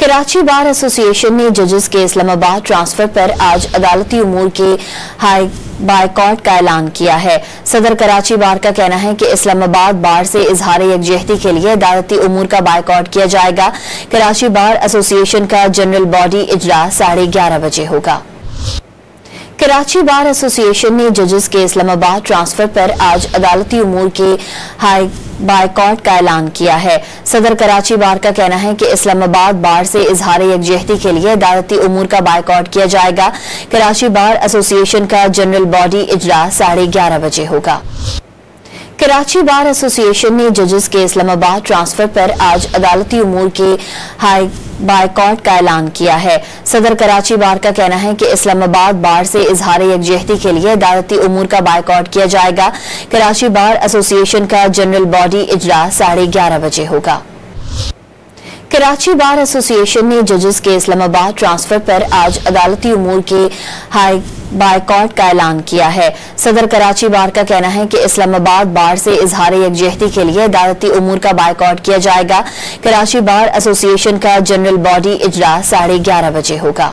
Karachi bar association ने जजेस के इस्लामाबाद ट्रांसफर पर आज अदालती उमूर के बायकॉट का ऐलान किया है। सदर कराची बार का कहना है कि इस्लामाबाद बार से इजहार यकजहती के लिए अदालती उमूर का बायकॉट किया जाएगा। कराची बार एसोसिएशन का जनरल बॉडी इजलास 11:30 बजे होगा। कराची बार एसोसिएशन ने जजेस के इस्लामाबाद ट्रांसफर पर आज अदालती उमूर के बायकॉट का ऐलान किया है। सदर कराची बार का कहना है कि इस्लामाबाद बार से इजहार यकजहती के लिए अदालती उमूर का बायकॉट किया जाएगा। कराची बार एसोसिएशन का जनरल बॉडी इजलास 11:30 बजे होगा। कराची बार एसोसिएशन ने जजेस के इस्लामाबाद ट्रांसफर पर आज अदालती उमूर के बायकॉट का ऐलान किया है। सदर कराची बार का कहना है कि इस्लामाबाद बार से इजहार यकजहती के लिए अदालती उमूर का बायकॉट किया जाएगा। कराची बार एसोसिएशन का जनरल बॉडी इजलास 11:30 बजे होगा। कराची बार एसोसिएशन ने जजेस के इस्लामाबाद ट्रांसफर पर आज अदालती उमूर के बायकॉट का ऐलान किया है। सदर कराची बार का कहना है कि इस्लामाबाद बार से इजहार यकजहती के लिए अदालती उमूर का बायकॉट किया जाएगा। कराची बार एसोसिएशन का जनरल बॉडी इजलास 11:30 बजे होगा।